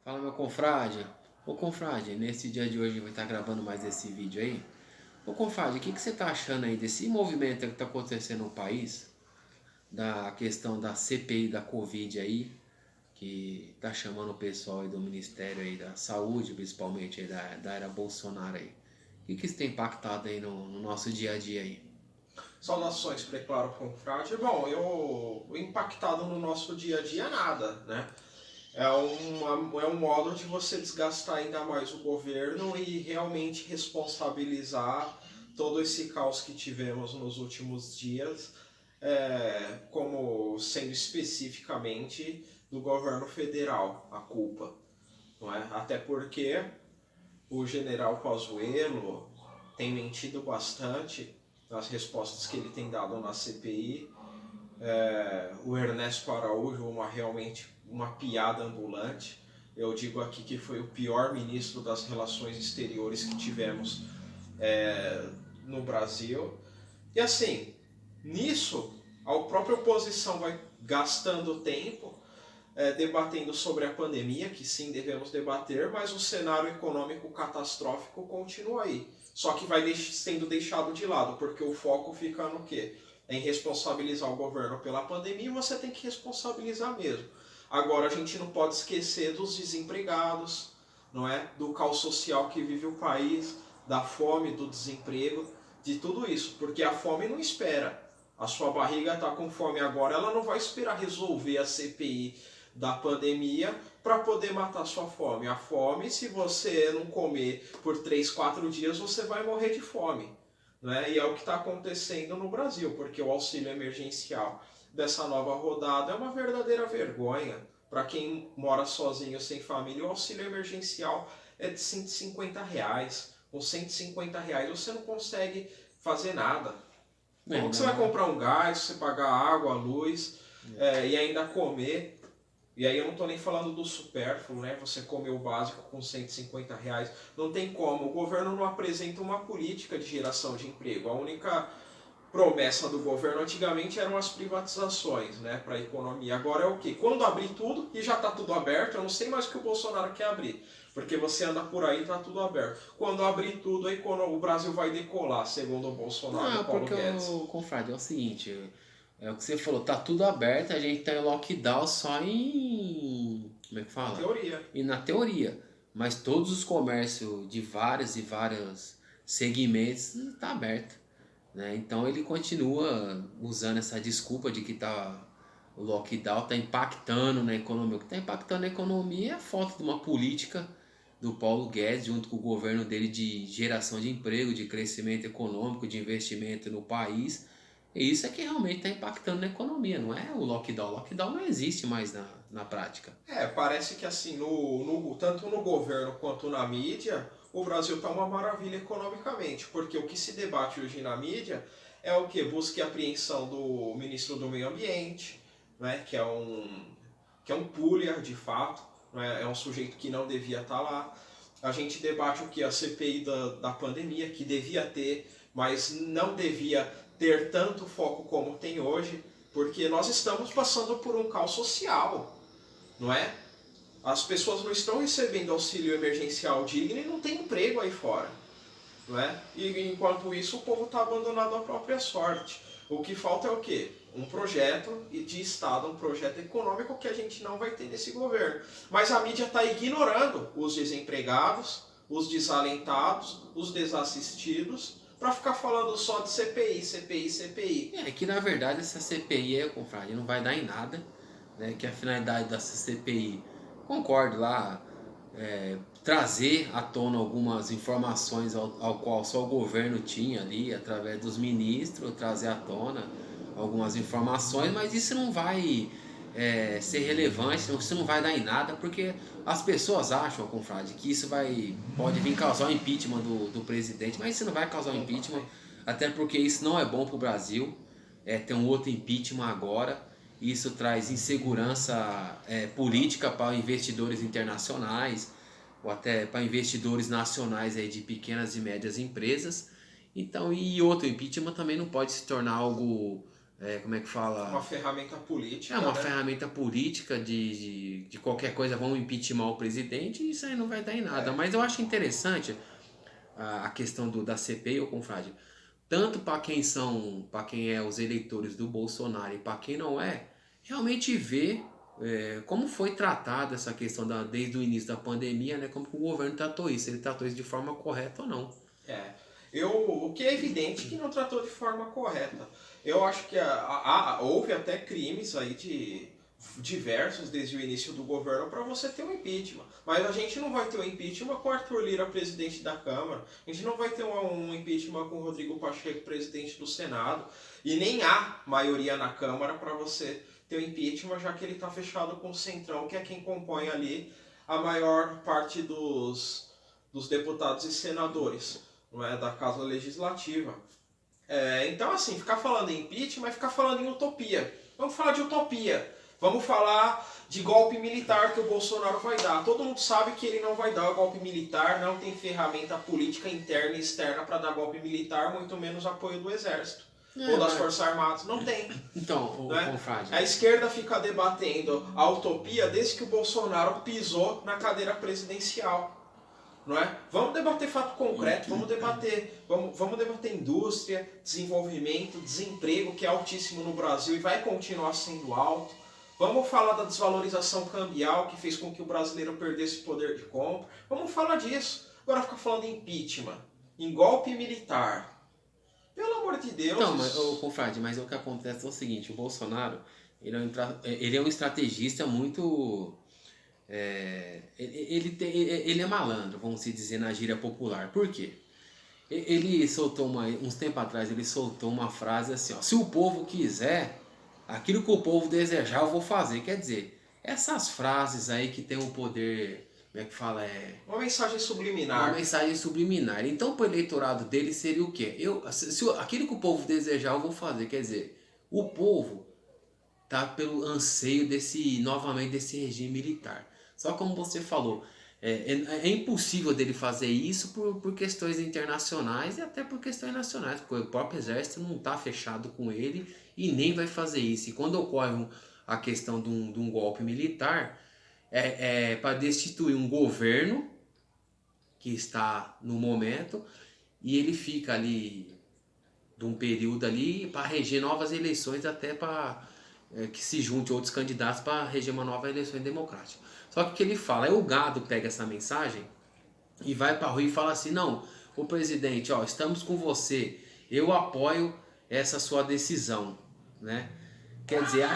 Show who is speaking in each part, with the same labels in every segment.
Speaker 1: Fala, meu confrade. Ô confrade, nesse dia de hoje vai estar gravando mais esse vídeo aí. Ô confrade, o que você tá achando aí desse movimento que tá acontecendo no país? Da questão da CPI da Covid aí, que tá chamando o pessoal aí do Ministério aí da Saúde, principalmente aí da era Bolsonaro aí. O que isso tem impactado aí no nosso dia a dia aí?
Speaker 2: Saudações, Preclaro Confrade. Bom, eu impactado no nosso dia a dia nada, né? É um modo de você desgastar ainda mais o governo e realmente responsabilizar todo esse caos que tivemos nos últimos dias, como sendo especificamente do governo federal a culpa, não é? Até porque o general Pazuello tem mentido bastante nas respostas que ele tem dado na CPI. O Ernesto Araújo, realmente uma piada ambulante. Eu digo aqui que foi o pior ministro das Relações Exteriores que tivemos no Brasil. E assim, nisso, a própria oposição vai gastando tempo debatendo sobre a pandemia, que sim devemos debater, mas o cenário econômico catastrófico continua aí. Só que vai sendo deixado de lado, porque o foco fica no quê? Em responsabilizar o governo pela pandemia, e você tem que responsabilizar mesmo. Agora, a gente não pode esquecer dos desempregados, não é? Do caos social que vive o país, da fome, do desemprego, de tudo isso, porque a fome não espera. A sua barriga está com fome agora, ela não vai esperar resolver a CPI da pandemia para poder matar sua fome. A fome, se você não comer por 3, 4 dias, você vai morrer de fome. Né? E é o que está acontecendo no Brasil, porque o auxílio emergencial dessa nova rodada é uma verdadeira vergonha. Para quem mora sozinho, sem família, o auxílio emergencial é de R$ 150. Com R$ 150 você não consegue fazer nada. Como que você vai
Speaker 1: Verdade.
Speaker 2: comprar um gás, você pagar água, luz e ainda comer? E aí eu não estou nem falando do supérfluo, né? Você comer o básico com R$ 150. Não tem como. O governo não apresenta uma política de geração de emprego. A única promessa do governo antigamente eram as privatizações, né? Para a economia. Agora é o quê? Quando abrir tudo, e já está tudo aberto, eu não sei mais o que o Bolsonaro quer abrir. Porque você anda por aí e está tudo aberto. Quando abrir tudo, o Brasil vai decolar, segundo o Bolsonaro e o
Speaker 1: Não,
Speaker 2: Paulo
Speaker 1: porque
Speaker 2: Guedes.
Speaker 1: o confrade é o seguinte, é o que você falou, tá tudo aberto, a gente tá em lockdown só em, como é que
Speaker 2: Na
Speaker 1: fala?
Speaker 2: teoria.
Speaker 1: E na teoria, mas todos os comércios de vários e vários segmentos tá aberto, né? Então ele continua usando essa desculpa de que tá o lockdown tá impactando na economia. O que tá impactando na economia é a falta de uma política do Paulo Guedes, junto com o governo dele, de geração de emprego, de crescimento econômico, de investimento no país. E isso é que realmente está impactando na economia, não é o lockdown. O lockdown não existe mais na prática.
Speaker 2: Parece que assim, tanto no governo quanto na mídia, o Brasil está uma maravilha economicamente, porque o que se debate hoje na mídia é o que? Busca a apreensão do ministro do Meio Ambiente, né, que é um pulha de fato, né, é um sujeito que não devia estar lá. A gente debate o que? A CPI da pandemia, que devia ter, mas não devia ter tanto foco como tem hoje, porque nós estamos passando por um caos social, não é? As pessoas não estão recebendo auxílio emergencial digno e não tem emprego aí fora, não é? E enquanto isso o povo está abandonado à própria sorte. O que falta é o quê? Um projeto de Estado, um projeto econômico que a gente não vai ter nesse governo. Mas a mídia está ignorando os desempregados, os desalentados, os desassistidos, para ficar falando só de CPI, CPI, CPI.
Speaker 1: É que na verdade essa CPI é, confrade, não vai dar em nada, né? Que a finalidade dessa CPI, concordo lá, trazer à tona algumas informações ao qual só o governo tinha ali, através dos ministros, trazer à tona algumas informações, mas isso não vai ser relevante, isso não vai dar em nada, porque as pessoas acham, confrade, que isso pode vir causar o impeachment do presidente, mas isso não vai causar o
Speaker 2: Não
Speaker 1: impeachment,
Speaker 2: vai.
Speaker 1: até porque isso não é bom para o Brasil. Ter um outro impeachment agora. Isso traz insegurança política para investidores internacionais ou até para investidores nacionais aí de pequenas e médias empresas. Então, e outro, impeachment também não pode se tornar algo como é que
Speaker 2: Uma
Speaker 1: fala?
Speaker 2: ferramenta política,
Speaker 1: É uma
Speaker 2: né?
Speaker 1: ferramenta política de qualquer coisa, vão impeachment o presidente e isso aí não vai dar em nada.
Speaker 2: É.
Speaker 1: Mas eu acho interessante a questão da CPI, ô confrade, tanto para quem é os eleitores do Bolsonaro e para quem não é, realmente ver como foi tratada essa questão desde o início da pandemia, né? Como que o governo tratou isso, ele tratou isso de forma correta ou não.
Speaker 2: É. O que é evidente que não tratou de forma correta. Eu acho que houve até crimes aí de diversos desde o início do governo para você ter um impeachment. Mas a gente não vai ter um impeachment com Arthur Lira, presidente da Câmara. A gente não vai ter um impeachment com Rodrigo Pacheco, presidente do Senado. E nem há maioria na Câmara para você ter o impeachment, já que ele está fechado com o Centrão, que é quem compõe ali a maior parte dos deputados e senadores, não é, da Casa Legislativa. Então, assim, ficar falando em impeachment é ficar falando em utopia. Vamos falar de utopia. Vamos falar de golpe militar que o Bolsonaro vai dar. Todo mundo sabe que ele não vai dar o golpe militar, não tem ferramenta política interna e externa para dar golpe militar, muito menos apoio do Exército. Ou das Forças Armadas. Não tem.
Speaker 1: Então, o
Speaker 2: Né?
Speaker 1: confrade.
Speaker 2: A esquerda fica debatendo a utopia desde que o Bolsonaro pisou na cadeira presidencial. Não é? Vamos debater fato concreto, vamos debater indústria, desenvolvimento, desemprego, que é altíssimo no Brasil e vai continuar sendo alto. Vamos falar da desvalorização cambial, que fez com que o brasileiro perdesse poder de compra. Vamos falar disso. Agora ficar falando em impeachment, em golpe militar. Pelo amor de Deus.
Speaker 1: Então, confrade, mas o que acontece é o seguinte, o Bolsonaro, ele é um estrategista muito... ele é malandro, vamos se dizer, na gíria popular. Por quê? Ele soltou uns tempos atrás, ele soltou uma frase assim, ó, se o povo quiser, aquilo que o povo desejar eu vou fazer. Quer dizer, essas frases aí que tem o poder, como é que fala?
Speaker 2: Uma mensagem
Speaker 1: Uma
Speaker 2: subliminar.
Speaker 1: mensagem subliminar. Então, para o eleitorado dele seria o quê? Aquilo que o povo desejar eu vou fazer. Quer dizer, o povo tá pelo anseio novamente desse regime militar. Só como você falou, é impossível dele fazer isso por questões internacionais e até por questões nacionais, porque o próprio exército não está fechado com ele e nem vai fazer isso. E quando ocorre a questão de um golpe militar, é para destituir um governo que está no momento e ele fica ali de um período ali para reger novas eleições, até para que se junte outros candidatos para reger uma nova eleição democrática. Só que o que ele fala, o gado pega essa mensagem e vai para a rua e fala assim, não, o presidente, ó, estamos com você, eu apoio essa sua decisão, né? Quer dizer,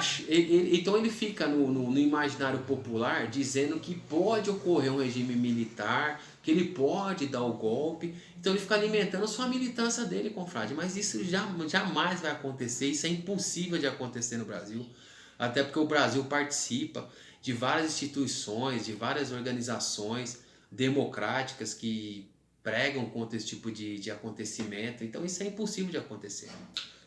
Speaker 1: então ele fica no imaginário popular dizendo que pode ocorrer um regime militar, que ele pode dar o golpe. Então ele fica alimentando a sua militância dele, confrade. Mas isso jamais vai acontecer, isso é impossível de acontecer no Brasil. Até porque o Brasil participa de várias instituições, de várias organizações democráticas que pregam contra esse tipo de acontecimento. Então isso é impossível de acontecer.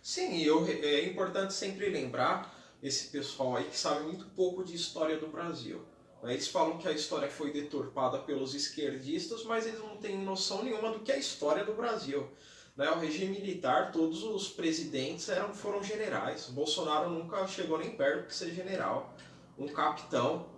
Speaker 2: Sim, e é importante sempre lembrar esse pessoal aí que sabe muito pouco de história do Brasil. Eles falam que a história foi deturpada pelos esquerdistas, mas eles não têm noção nenhuma do que é a história do Brasil. O regime militar, todos os presidentes foram generais. O Bolsonaro nunca chegou nem perto de ser general. Um capitão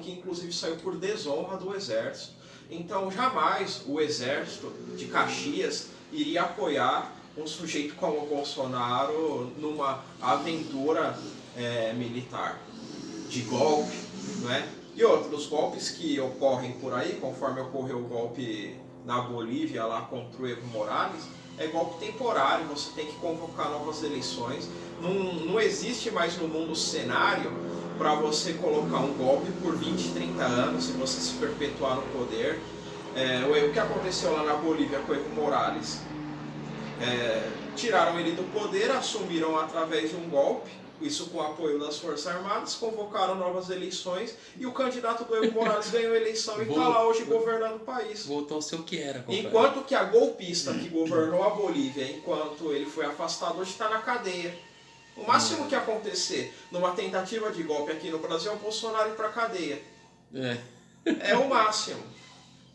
Speaker 2: que inclusive saiu por desonra do exército. Então jamais o exército de Caxias iria apoiar um sujeito como o Bolsonaro numa aventura militar de golpe, não é? E outros golpes que ocorrem por aí, conforme ocorreu o golpe na Bolívia lá contra o Evo Morales, é golpe temporário, você tem que convocar novas eleições. Não existe mais no mundo cenário para você colocar um golpe por 20, 30 anos e você se perpetuar no poder. O que aconteceu lá na Bolívia com o Evo Morales? Tiraram ele do poder, assumiram através de um golpe, isso com o apoio das Forças Armadas, convocaram novas eleições e o candidato do Evo Morales ganhou a eleição e está lá hoje governando o país.
Speaker 1: Voltou a ser o que era.
Speaker 2: Enquanto que a golpista que governou a Bolívia, enquanto ele foi afastado, hoje está na cadeia. O máximo que acontecer numa tentativa de golpe aqui no Brasil é o Bolsonaro ir para a cadeia. É o máximo.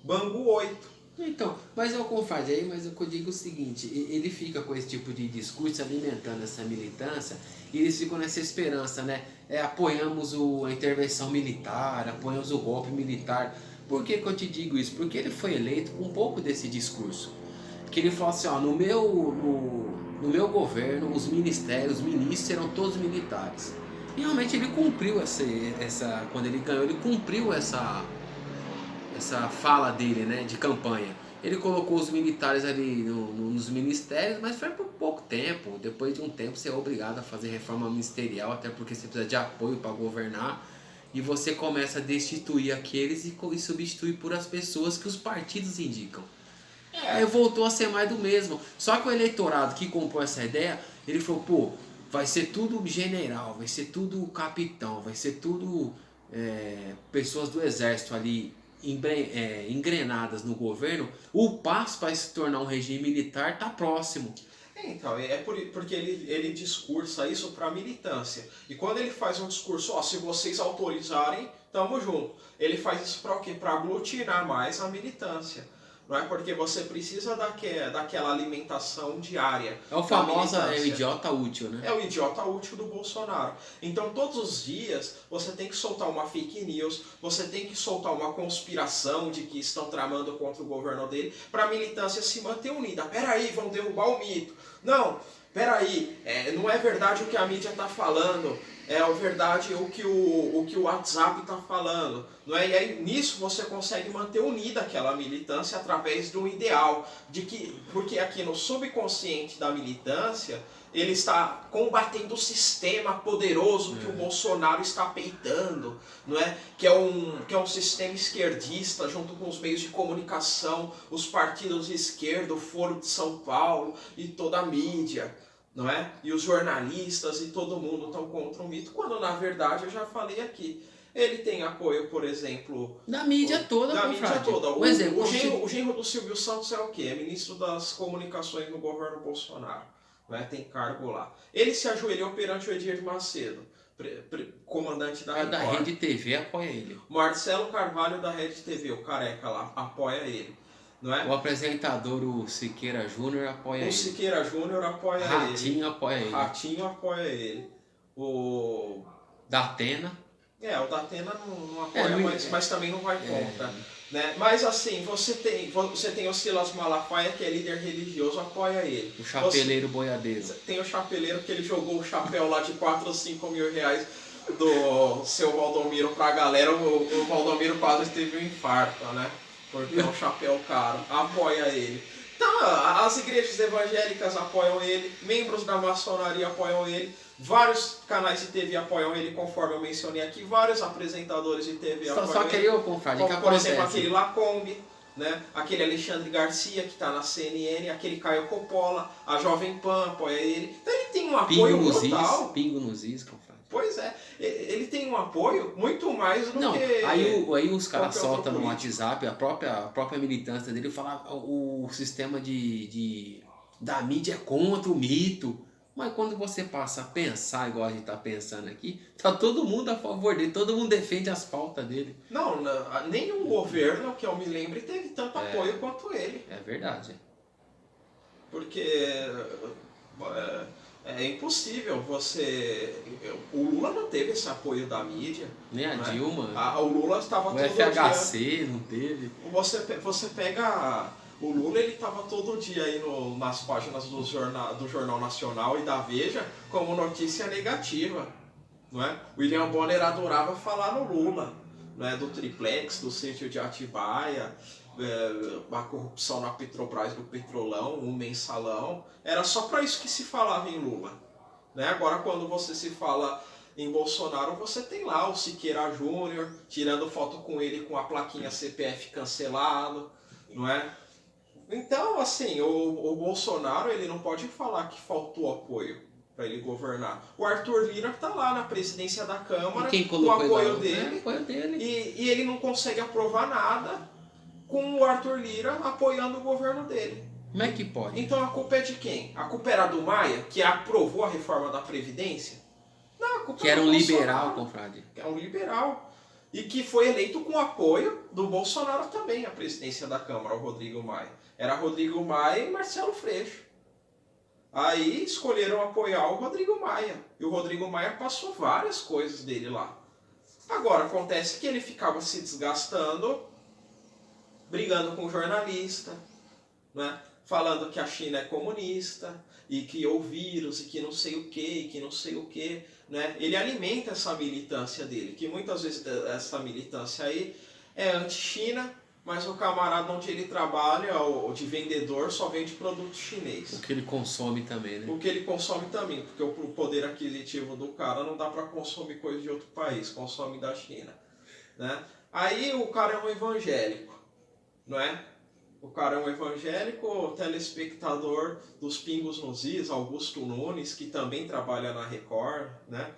Speaker 2: Bangu 8.
Speaker 1: Então, mas eu confrade aí, mas eu digo o seguinte, ele fica com esse tipo de discurso alimentando essa militância e eles ficam nessa esperança, né? Apoiamos a intervenção militar, apoiamos o golpe militar. Por que que eu te digo isso? Porque ele foi eleito com um pouco desse discurso. Que ele falou assim, ó, no meu governo, os ministérios, os ministros serão todos militares. E realmente ele cumpriu quando ele ganhou, ele cumpriu essa fala dele, né, de campanha. Ele colocou os militares ali nos ministérios, mas foi por pouco tempo. Depois de um tempo você é obrigado a fazer reforma ministerial, até porque você precisa de apoio para governar. E você começa a destituir aqueles e substituir por as pessoas que os partidos indicam. Aí voltou a ser mais do mesmo. Só que o eleitorado que comprou essa ideia, ele falou, pô, vai ser tudo general, vai ser tudo capitão, vai ser tudo pessoas do exército ali engrenadas no governo. O passo para se tornar um regime militar tá próximo.
Speaker 2: Então, porque ele discursa isso para a militância. E quando ele faz um discurso, ó, se vocês autorizarem, tamo junto. Ele faz isso para o quê? Para aglutinar mais a militância. Não é porque você precisa daquela alimentação diária.
Speaker 1: É o famoso idiota útil, né?
Speaker 2: É o idiota útil do Bolsonaro. Então todos os dias você tem que soltar uma fake news, você tem que soltar uma conspiração de que estão tramando contra o governo dele para a militância se manter unida. Peraí, vão derrubar o mito. Não, peraí, não é verdade o que a mídia está falando. É verdade o que o WhatsApp está falando. Não é? E aí, nisso você consegue manter unida aquela militância através de um ideal. Porque aqui no subconsciente da militância, ele está combatendo o sistema poderoso que o Bolsonaro está peitando. Não é? Que é um sistema esquerdista, junto com os meios de comunicação, os partidos de esquerda, o Foro de São Paulo e toda a mídia. Não é? E os jornalistas e todo mundo estão contra o mito, quando na verdade eu já falei aqui. Ele tem apoio, por exemplo...
Speaker 1: Da mídia toda,
Speaker 2: Da mídia toda. O
Speaker 1: o
Speaker 2: genro do Silvio Santos é o quê? É ministro das comunicações no governo Bolsonaro. Não é? Tem cargo lá. Ele se ajoelhou perante o Edir Macedo, comandante da Record.
Speaker 1: Da Rede TV apoia ele.
Speaker 2: Marcelo Carvalho da Rede TV, o careca lá, apoia ele. Não é?
Speaker 1: O apresentador, o Siqueira Júnior, apoia ele.
Speaker 2: O Siqueira Júnior apoia ele.
Speaker 1: Ratinho apoia ele.
Speaker 2: Ratinho apoia ele. O
Speaker 1: Datena.
Speaker 2: O Datena não apoia, mas também não vai contra. Né? Mas assim, você tem o Silas Malafaia, que é líder religioso, apoia ele.
Speaker 1: O chapeleiro boiadeiro.
Speaker 2: Tem o chapeleiro que ele jogou o chapéu lá de 4 ou 5 mil reais do seu Valdomiro pra galera. O Valdomiro quase teve um infarto, né? Porque é um chapéu caro. Apoia ele. Então, as igrejas evangélicas apoiam ele, membros da maçonaria apoiam ele, vários canais de TV apoiam ele, conforme eu mencionei aqui, vários apresentadores de TV apoiam ele.
Speaker 1: Só que eu, confrade,
Speaker 2: como, por exemplo, aquele Lacombe, né? Aquele Alexandre Garcia, que está na CNN, aquele Caio Coppola, a Jovem Pan apoia ele. Então ele tem um apoio brutal.
Speaker 1: Pingo nos is, confrade.
Speaker 2: Pois é, ele tem um apoio muito mais do que...
Speaker 1: Aí os caras soltam no WhatsApp, a própria militância dele fala o sistema da mídia é contra o mito. Mas quando você passa a pensar igual a gente tá pensando aqui, tá todo mundo a favor dele, todo mundo defende as pautas dele.
Speaker 2: Não, nenhum governo que eu me lembre teve tanto apoio quanto ele.
Speaker 1: É verdade.
Speaker 2: Porque... É impossível você... O Lula não teve esse apoio da mídia.
Speaker 1: Nem a Dilma.
Speaker 2: O Lula estava todo
Speaker 1: FHC
Speaker 2: dia...
Speaker 1: não teve.
Speaker 2: Você pega... O Lula, ele estava todo dia aí nas páginas do Jornal Nacional e da Veja como notícia negativa. Não é? William Bonner adorava falar no Lula. Não é? Do triplex, do sítio de Atibaia... a corrupção na Petrobras do Petrolão, um mensalão, era só para isso que se falava em Lula. Né? Agora quando você se fala em Bolsonaro, você tem lá o Siqueira Júnior, tirando foto com ele com a plaquinha CPF cancelado, não é? Então, assim, o Bolsonaro, ele não pode falar que faltou apoio para ele governar. O Arthur Lira está lá na presidência da Câmara, com o apoio dele, e ele não consegue aprovar nada com o Arthur Lira apoiando o governo dele.
Speaker 1: Como é que pode?
Speaker 2: Então a culpa é de quem? A culpa era do Maia, que aprovou a reforma da Previdência? Não, a culpa
Speaker 1: que era um liberal, confrade.
Speaker 2: É um liberal. e que foi eleito com apoio do Bolsonaro também, a presidência da Câmara, o Rodrigo Maia. Era Rodrigo Maia e Marcelo Freixo. Aí escolheram apoiar o Rodrigo Maia. E o Rodrigo Maia passou várias coisas dele lá. Agora, acontece que ele ficava se desgastando, brigando com o jornalista, né? Falando que a China é comunista, e que o vírus, e que não sei o que, e que não sei o que. Né? Ele alimenta essa militância dele, que muitas vezes essa militância aí é anti-China, mas o camarada onde ele trabalha, o de vendedor, só vende produto chinês.
Speaker 1: O que ele consome também, né?
Speaker 2: O que ele consome também, porque o poder aquisitivo do cara não dá para consumir coisa de outro país, consome da China. Né? Aí o cara é um evangélico, não é? O cara é um evangélico, telespectador dos Pingos nos Is, Augusto Nunes, que também trabalha na Record, né?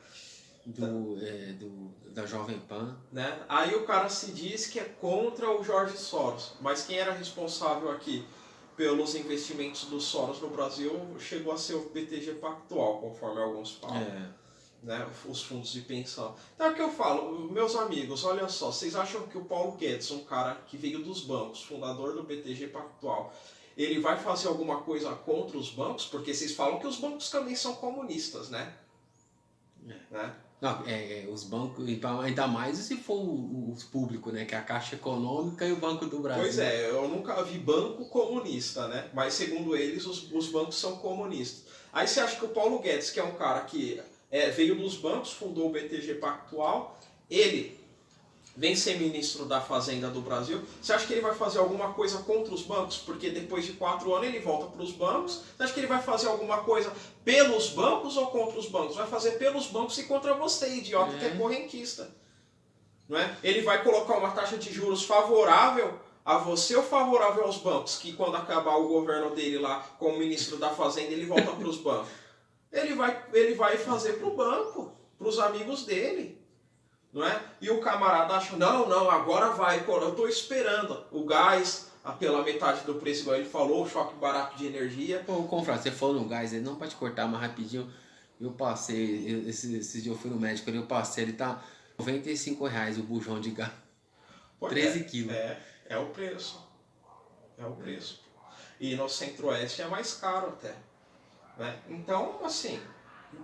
Speaker 1: Da Jovem Pan.
Speaker 2: Né? Aí o cara se diz que é contra o Jorge Soros, mas quem era responsável aqui pelos investimentos do Soros no Brasil chegou a ser o BTG Pactual, conforme alguns falam. Né? Os fundos de pensão. Então é o que eu falo, meus amigos, olha só, vocês acham que o Paulo Guedes, um cara que veio dos bancos, fundador do BTG Pactual, ele vai fazer alguma coisa contra os bancos? Porque vocês falam que os bancos também são comunistas, né? Né?
Speaker 1: Não, os bancos, ainda mais se for os públicos, né? Que é a Caixa Econômica e o Banco do Brasil.
Speaker 2: Pois é, eu nunca vi banco comunista, né? Mas segundo eles, os bancos são comunistas. Aí você acha que o Paulo Guedes, que é um cara que veio dos bancos, fundou o BTG Pactual, ele vem ser ministro da Fazenda do Brasil, você acha que ele vai fazer alguma coisa contra os bancos? Porque depois de 4 anos ele volta para os bancos. Você acha que ele vai fazer alguma coisa pelos bancos ou contra os bancos? Vai fazer pelos bancos e contra você, idiota, que é correntista. Não é? Ele vai colocar uma taxa de juros favorável a você ou favorável aos bancos? Que quando acabar o governo dele lá como ministro da Fazenda, ele volta para os bancos. Ele vai fazer para o banco, para os amigos dele. Não é? E o camarada acha, não, agora vai, eu estou esperando o gás pela metade do preço, igual ele falou, o choque barato de energia.
Speaker 1: Pô, confrade, você falou no gás, ele não pode cortar mais rapidinho. Eu passei, esse dia eu fui no médico, eu passei, ele tá R$95 o bujão de gás. 13 quilos.
Speaker 2: É o preço. É o preço. E no Centro-Oeste é mais caro até. Né? Então, assim,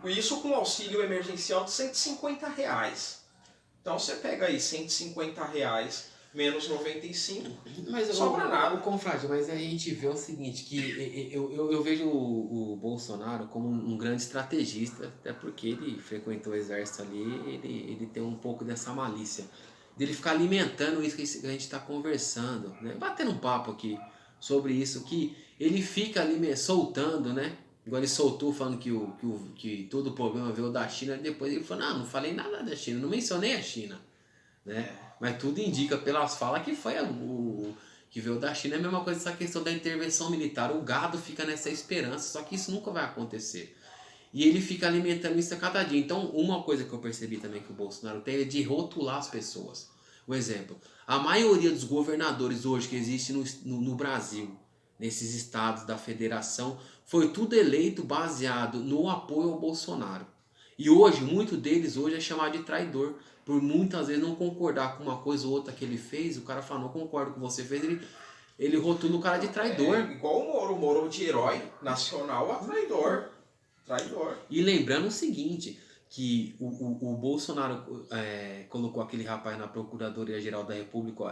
Speaker 2: isso com auxílio emergencial de R$150. Então você pega aí R$150 menos 95,
Speaker 1: mas
Speaker 2: sobra nada.
Speaker 1: Confrade, mas a gente vê o seguinte, que eu vejo o Bolsonaro como um grande estrategista, até porque ele frequentou o exército ali, ele tem um pouco dessa malícia, dele ficar alimentando isso que a gente está conversando, né? Batendo um papo aqui sobre isso, que ele fica ali soltando, né? Igual ele soltou falando que todo o problema veio da China, depois ele falou, não falei nada da China, não mencionei a China, né? Mas tudo indica pelas falas que foi o que veio da China. É a mesma coisa essa questão da intervenção militar, o gado fica nessa esperança, só que isso nunca vai acontecer. E ele fica alimentando isso a cada dia. Então uma coisa que eu percebi também que o Bolsonaro tem é de rotular as pessoas. Um exemplo, a maioria dos governadores hoje que existe no Brasil, nesses estados da federação, foi tudo eleito baseado no apoio ao Bolsonaro. E hoje, muito deles hoje é chamado de traidor, por muitas vezes não concordar com uma coisa ou outra que ele fez, o cara fala, não concordo com o que você fez, ele rotula o cara de traidor.
Speaker 2: Igual o Moro de herói nacional a traidor.
Speaker 1: E lembrando o seguinte, que o Bolsonaro colocou aquele rapaz na Procuradoria-Geral da República,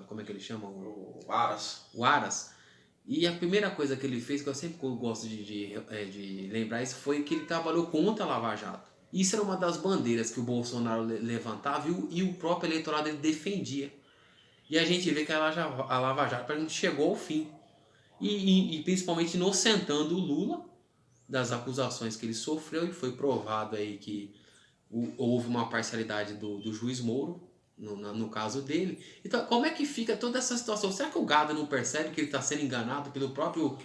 Speaker 1: como é que ele chama?
Speaker 2: O Aras.
Speaker 1: O Aras. E a primeira coisa que ele fez, que eu sempre gosto de lembrar isso, foi que ele trabalhou contra a Lava Jato. Isso era uma das bandeiras que o Bolsonaro levantava e o próprio eleitorado ele defendia. E a gente vê que a Lava Jato chegou ao fim. E principalmente inocentando o Lula das acusações que ele sofreu, e foi provado aí que houve uma parcialidade do juiz Moro, no caso dele. Então, como é que fica toda essa situação? Será que o gado não percebe que ele está sendo enganado pelo próprio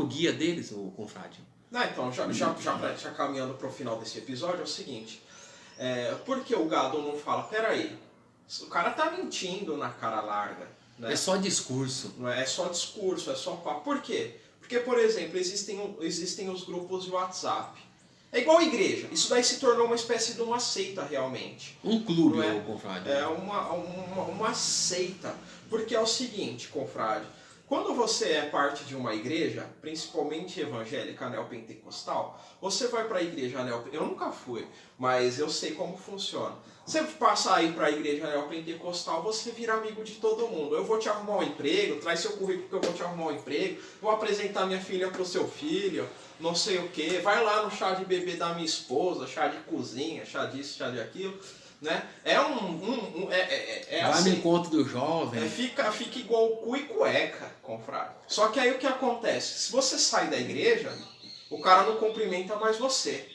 Speaker 1: guia deles, o confrade?
Speaker 2: Então, já caminhando para o final desse episódio, é o seguinte. Por que o gado não fala, peraí, o cara tá mentindo na cara larga. Né?
Speaker 1: É só discurso.
Speaker 2: Não é só discurso, é só papo. Por quê? Porque, por exemplo, existem os grupos de WhatsApp. É igual a igreja. Isso daí se tornou uma espécie de uma seita realmente.
Speaker 1: Um clube,
Speaker 2: Não é?
Speaker 1: ô confrade.
Speaker 2: É uma seita. Porque é o seguinte, confrade. Quando você é parte de uma igreja, principalmente evangélica neopentecostal, você vai para a igreja neopentecostal. Eu nunca fui, mas eu sei como funciona. Você passa aí para a igreja neopentecostal, você vira amigo de todo mundo. Eu vou te arrumar um emprego, traz seu currículo que eu vou te arrumar um emprego, vou apresentar minha filha para o seu filho, não sei o que. Vai lá no chá de bebê da minha esposa, chá de cozinha, chá disso, chá de aquilo. Né?
Speaker 1: Vai
Speaker 2: assim,
Speaker 1: no encontro do jovem.
Speaker 2: Fica igual cu e cueca, confrade. Só que aí o que acontece? Se você sai da igreja, o cara não cumprimenta mais você.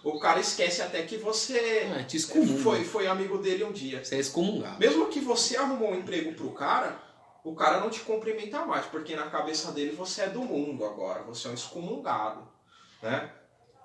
Speaker 2: O cara esquece até que você
Speaker 1: Te excomunga.
Speaker 2: foi amigo dele um dia.
Speaker 1: Você é excomungado.
Speaker 2: Mesmo que você arrumou um emprego pro cara, o cara não te cumprimenta mais, porque na cabeça dele você é do mundo agora, você é um excomungado. Né?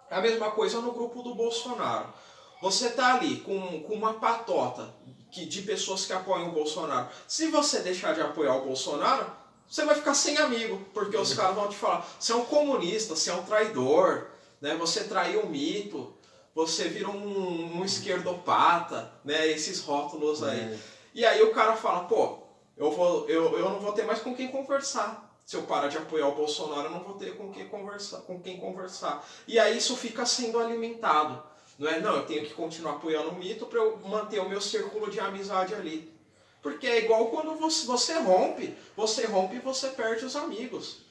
Speaker 2: É a mesma coisa no grupo do Bolsonaro. Você tá ali com uma patota de pessoas que apoiam o Bolsonaro. Se você deixar de apoiar o Bolsonaro, você vai ficar sem amigo, porque os caras vão te falar, você é um comunista, você é um traidor, né? Você traiu o mito, você vira um esquerdopata, né? Esses rótulos aí. E aí o cara fala, pô, eu não vou ter mais com quem conversar. Se eu parar de apoiar o Bolsonaro, eu não vou ter com quem conversar. E aí isso fica sendo alimentado. Não, eu tenho que continuar apoiando o mito para eu manter o meu círculo de amizade ali. Porque é igual quando você rompe e você perde os amigos.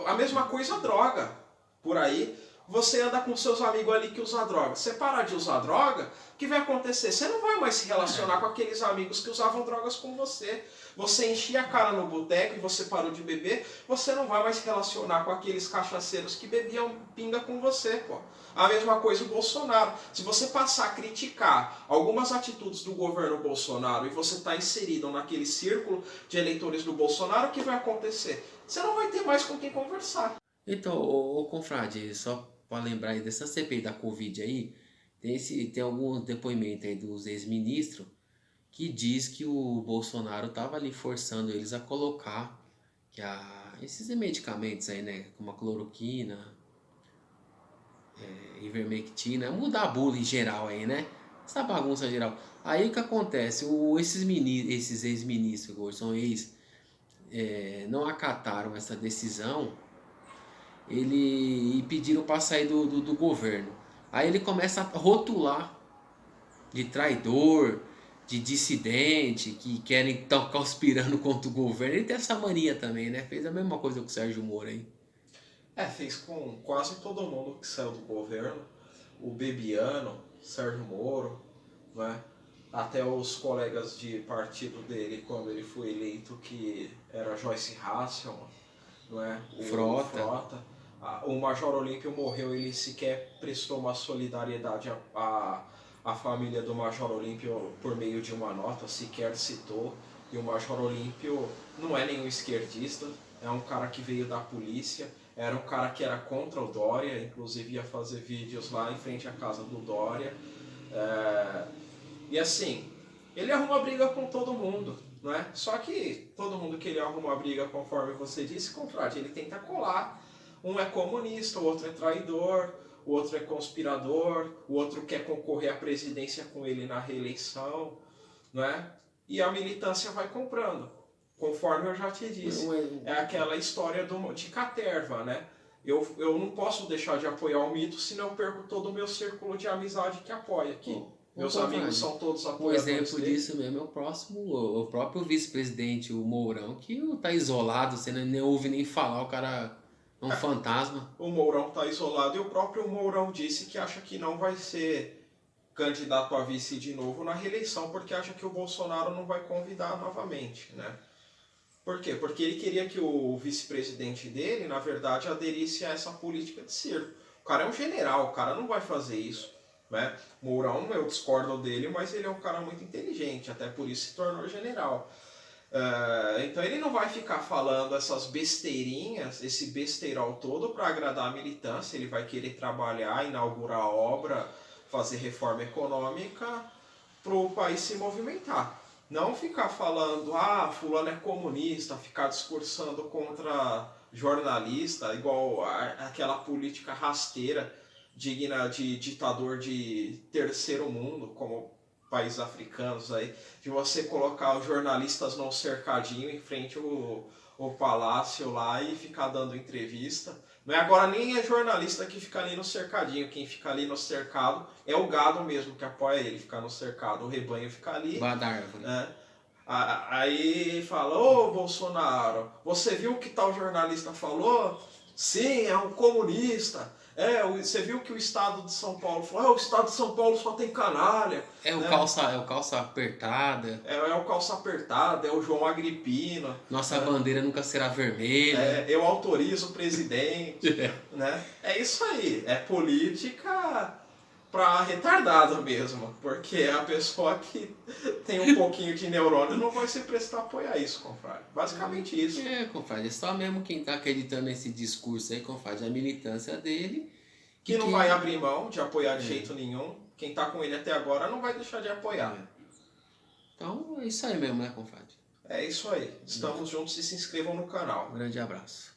Speaker 2: A mesma coisa a droga. Por aí, você anda com seus amigos ali que usam droga. Você parar de usar droga, o que vai acontecer? Você não vai mais se relacionar com aqueles amigos que usavam drogas com você. Você enchia a cara no boteco e você parou de beber, você não vai mais se relacionar com aqueles cachaceiros que bebiam pinga com você, pô. A mesma coisa o Bolsonaro. Se você passar a criticar algumas atitudes do governo Bolsonaro e você está inserido naquele círculo de eleitores do Bolsonaro, o que vai acontecer? Você não vai ter mais com quem conversar.
Speaker 1: Então, ô confrade, só para lembrar aí dessa CPI da Covid aí, tem algum depoimento aí dos ex-ministros que diz que o Bolsonaro tava ali forçando eles a colocar esses medicamentos aí, né, como a cloroquina, ivermectina, mudar a bula em geral aí, né? Essa bagunça geral. Aí o que acontece? Esses ex-ministros, que são não acataram essa decisão, e pediram para sair do governo. Aí ele começa a rotular de traidor, de dissidente, que querem estar conspirando contra o governo. Ele tem essa mania também, né? Fez a mesma coisa com o Sérgio Moro aí.
Speaker 2: Fez com quase todo mundo que saiu do governo. O Bebiano, Sérgio Moro, né? Até os colegas de partido dele, quando ele foi eleito, que era Joyce Hasselman, não é? O Frota. O Major Olímpio morreu, ele sequer prestou uma solidariedade à família do Major Olímpio por meio de uma nota, sequer citou. E o Major Olímpio não é nenhum esquerdista, é um cara que veio da polícia, era um cara que era contra o Dória, inclusive ia fazer vídeos lá em frente à casa do Dória. E assim, ele arruma briga com todo mundo, não é? Só que todo mundo que ele arruma briga, conforme você disse, confrade, ele tenta colar. Um é comunista, o outro é traidor, o outro é conspirador, o outro quer concorrer à presidência com ele na reeleição, não é? E a militância vai comprando, conforme eu já te disse. É aquela história de caterva, né? Eu não posso deixar de apoiar o mito, senão eu perco todo o meu círculo de amizade que apoia aqui. Meus amigos são todos apoiadores.
Speaker 1: Um exemplo disso mesmo é o próprio vice-presidente, o Mourão, que tá isolado, você nem ouve nem falar, o cara é um fantasma.
Speaker 2: O Mourão tá isolado e o próprio Mourão disse que acha que não vai ser candidato a vice de novo na reeleição, porque acha que o Bolsonaro não vai convidar novamente, né? Por quê? Porque ele queria que o vice-presidente dele, na verdade, aderisse a essa política de circo. O cara é um general, o cara não vai fazer isso. Né? Mourão, eu discordo dele, mas ele é um cara muito inteligente, até por isso se tornou general. Então ele não vai ficar falando essas besteirinhas, esse besteirol todo para agradar a militância, ele vai querer trabalhar, inaugurar obra, fazer reforma econômica para o país se movimentar. Não ficar falando, fulano é comunista, ficar discursando contra jornalista, igual aquela política rasteira digna de ditador de terceiro mundo, como países africanos aí, de você colocar os jornalistas num cercadinho em frente ao palácio lá e ficar dando entrevista. Não é agora nem é jornalista que fica ali no cercadinho, quem fica ali no cercado é o gado mesmo que apoia ele, ficar no cercado, o rebanho fica ali.
Speaker 1: Embaixo da árvore.
Speaker 2: Aí fala, ô Bolsonaro, você viu o que tal jornalista falou? Sim, é um comunista. Você viu que o estado de São Paulo falou, o estado de São Paulo só tem canalha.
Speaker 1: É o
Speaker 2: né?
Speaker 1: calça apertada.
Speaker 2: É o calça apertada, é o João Agripino.
Speaker 1: Nossa bandeira nunca será vermelha.
Speaker 2: Eu autorizo o presidente. né? É isso aí, é política pra retardado mesmo, porque a pessoa que tem um pouquinho de neurônio não vai se prestar apoio a isso, confrade. Basicamente isso.
Speaker 1: Confrade, é só mesmo quem tá acreditando nesse discurso aí, confrade, a militância dele.
Speaker 2: Que não vai abrir mão de apoiar de jeito nenhum. Quem tá com ele até agora não vai deixar de apoiar.
Speaker 1: Então é isso aí mesmo, né, confrade?
Speaker 2: É isso aí. Estamos juntos e se inscrevam no canal.
Speaker 1: Um grande abraço.